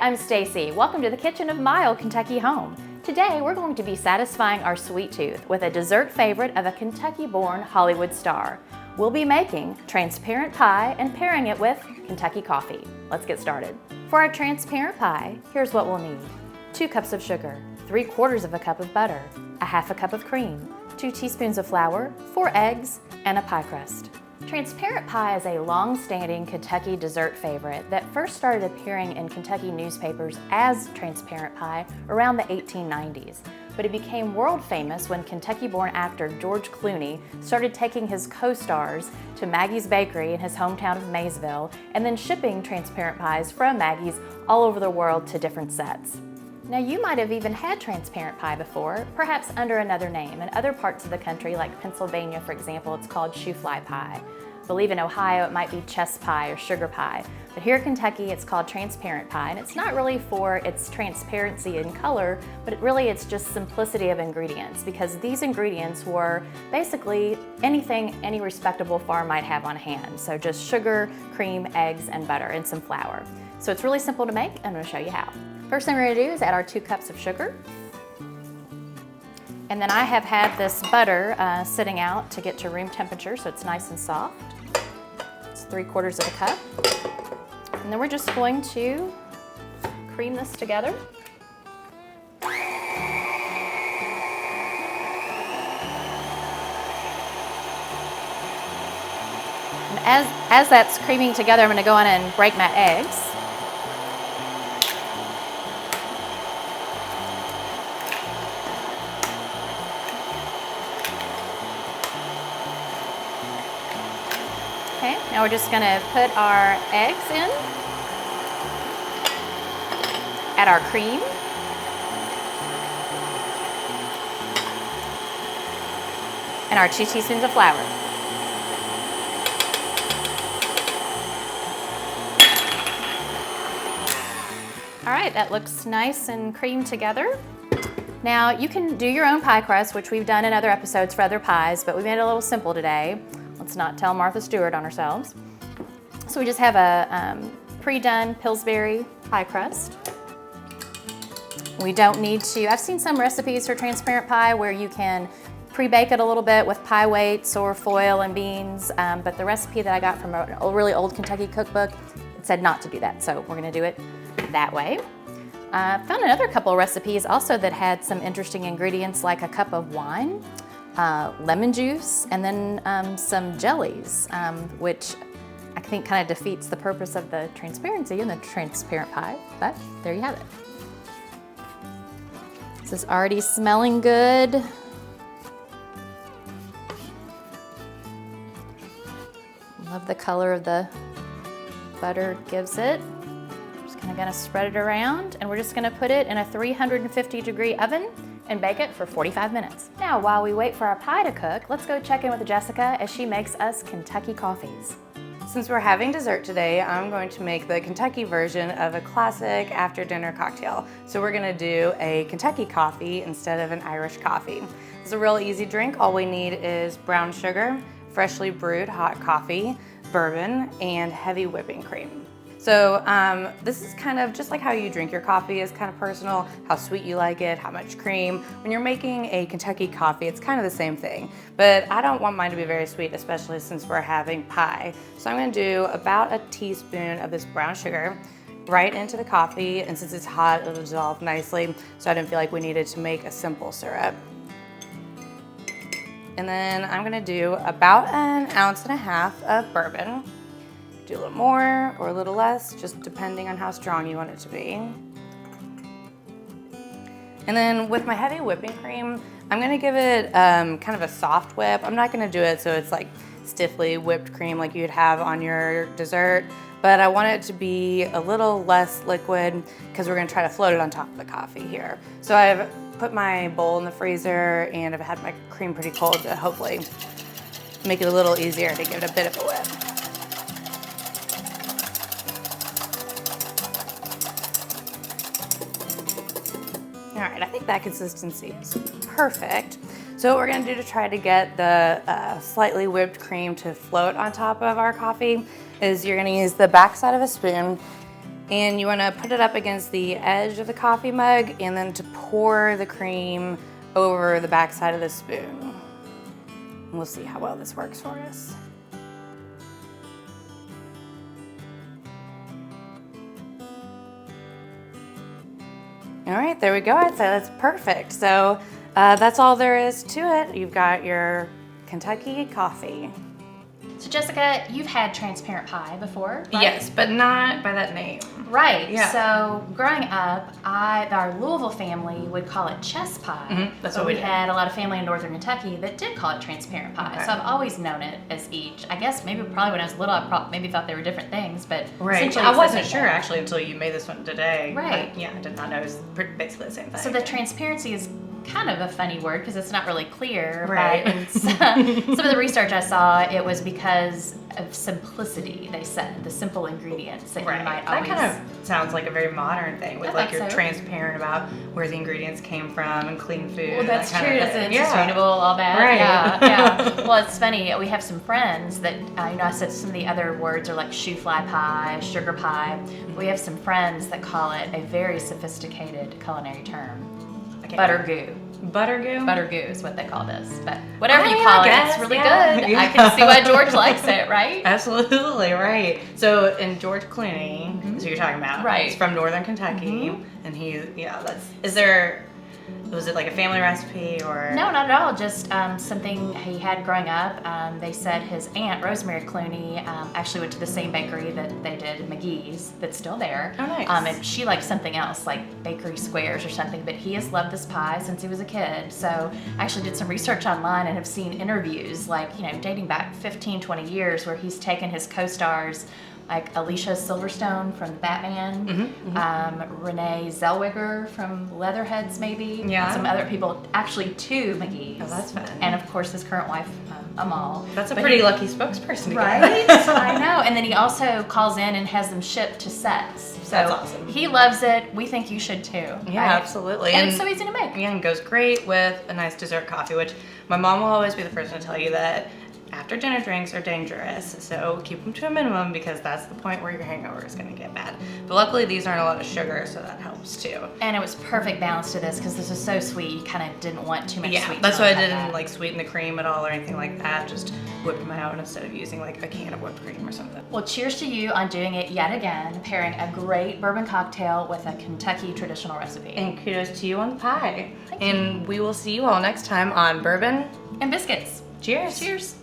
I'm Stacey. Welcome to the kitchen of my old Kentucky home. Today we're going to be satisfying our sweet tooth with a dessert favorite of a Kentucky-born Hollywood star. We'll be making transparent pie and pairing it with Kentucky coffee. Let's get started. For our transparent pie, here's what we'll need. 2 cups of sugar, 3/4 of a cup of butter, a half a cup of cream, 2 teaspoons of flour, 4 eggs, and a pie crust. Transparent pie is a long-standing Kentucky dessert favorite that first started appearing in Kentucky newspapers as transparent pie around the 1890s. But it became world famous when Kentucky-born actor George Clooney started taking his co-stars to Maggie's Bakery in his hometown of Maysville and then shipping transparent pies from Maggie's all over the world to different sets. Now you might have even had transparent pie before, perhaps under another name. In other parts of the country, like Pennsylvania for example, it's called shoe-fly pie. I believe in Ohio it might be chess pie or sugar pie. But here in Kentucky it's called transparent pie, and it's not really for its transparency in color, but it's just simplicity of ingredients, because these ingredients were basically anything any respectable farm might have on hand. So just sugar, cream, eggs, and butter, and some flour. So it's really simple to make, and I'm going to show you how. First thing we're going to do is add our 2 cups of sugar. And then I have had this butter sitting out to get to room temperature so it's nice and soft. It's 3/4 of a cup. And then we're just going to cream this together. And as that's creaming together, I'm going to go in and break my eggs. Okay, now we're just going to put our eggs in, add our cream, and our 2 teaspoons of flour. All right, that looks nice and creamed together. Now you can do your own pie crust, which we've done in other episodes for other pies, but we made it a little simple today. Let's not tell Martha Stewart on ourselves. So we just have a pre-done Pillsbury pie crust. We don't need to, I've seen some recipes for transparent pie where you can pre-bake it a little bit with pie weights or foil and beans, but the recipe that I got from a really old Kentucky cookbook, it said not to do that, so we're gonna do it that way. Found another couple of recipes also that had some interesting ingredients, like a cup of wine, lemon juice, and then some jellies, which I think kind of defeats the purpose of the transparency in the transparent pie, but there you have it. This is already smelling good. Love the color of the butter gives it. Just kind of gonna spread it around, and we're just gonna put it in a 350-degree oven and bake it for 45 minutes. Now, while we wait for our pie to cook, let's go check in with Jessica as she makes us Kentucky coffees. Since we're having dessert today, I'm going to make the Kentucky version of a classic after-dinner cocktail. So we're gonna do a Kentucky coffee instead of an Irish coffee. It's a real easy drink. All we need is brown sugar, freshly brewed hot coffee, bourbon, and heavy whipping cream. So this is kind of just like how you drink your coffee is kind of personal, how sweet you like it, how much cream. When you're making a Kentucky coffee, it's kind of the same thing, but I don't want mine to be very sweet, especially since we're having pie. So I'm gonna do about a teaspoon of this brown sugar right into the coffee, and since it's hot, it'll dissolve nicely, so I didn't feel like we needed to make a simple syrup. And then I'm gonna do about 1.5 ounces of bourbon. Do a little more or a little less, just depending on how strong you want it to be. And then with my heavy whipping cream, I'm gonna give it kind of a soft whip. I'm not gonna do it so it's like stiffly whipped cream like you'd have on your dessert, but I want it to be a little less liquid because we're gonna try to float it on top of the coffee here. So I've put my bowl in the freezer and I've had my cream pretty cold to hopefully make it a little easier to give it a bit of a whip. All right, I think that consistency is perfect. So what we're gonna do to try to get the slightly whipped cream to float on top of our coffee is you're gonna use the back side of a spoon And you want to put it up against the edge of the coffee mug and then to pour the cream over the back side of the spoon. And we'll see how well this works for us. All right, there we go. I'd say that's perfect. So that's all there is to it. You've got your Kentucky coffee. So Jessica, you've had transparent pie before, right? Yes, but not by that name. Right. Yeah. So growing up, our Louisville family would call it chess pie. Mm-hmm. That's but what we we did. had a lot of family in northern Kentucky that did call it transparent pie. Okay. So I've always known it as each. I guess probably when I was little, I maybe thought they were different things, but Right. essentially I it's the wasn't same sure thing. actually until you made this one today. Right. But, yeah, I did not know it was basically the same thing. So the transparency is kind of a funny word because it's not really clear. Right. But in some of the research I saw, it was because of simplicity, they said, the simple ingredients that Right. you might That always... kind of sounds like a very modern thing with I like thought you're so. transparent about where the ingredients came from and clean food. Well, that's that true. kind of It's thing. sustainable, all that. Right. Yeah. Well, it's funny. We have some friends that, I said some of the other words are like shoe fly pie, sugar pie. We have some friends that call it a very sophisticated culinary term. Okay. Butter goo. Butter goo? Butter goo is what they call this. But whatever I you mean, call I it, guess, it's really yeah. good. Yeah. I can see why George likes it, right? Absolutely, right. So, in George Clooney, is who you're talking about. Right. He's from Northern Kentucky. And was it like a family recipe or? No, not at all. Just something he had growing up. They said his aunt, Rosemary Clooney, actually went to the same bakery that they did, McGee's, that's still there. Oh, nice. And she liked something else, like bakery squares or something, but he has loved this pie since he was a kid. So I actually did some research online and have seen interviews, like, dating back 15, 20 years, where he's taken his co-stars, like Alicia Silverstone from Batman, Renee Zellweger from Leatherheads, maybe. Yeah. Some other people, actually to McGee's. Oh, that's fun. And of course his current wife, Amal. That's a But pretty he- lucky spokesperson to Right? get. I know. And then he also calls in and has them shipped to sets. So That's awesome. He loves it. We think you should too. Yeah, right? absolutely. And it's so easy to make. Yeah, and goes great with a nice dessert coffee, which my mom will always be the person to tell you that after dinner drinks are dangerous, so keep them to a minimum because that's the point where your hangover is going to get bad. But luckily these aren't a lot of sugar, so that helps too. And it was perfect balance to this because this is so sweet. You kind of didn't want too much Yeah, sweet. that's why I didn't like sweeten the cream at all or anything like that. Just whipped my own instead of using like a can of whipped cream or something. Well, cheers to you on doing it yet again, pairing a great bourbon cocktail with a Kentucky traditional recipe. And kudos to you on the pie. And we will see you all next time on Bourbon And biscuits. Cheers. Cheers.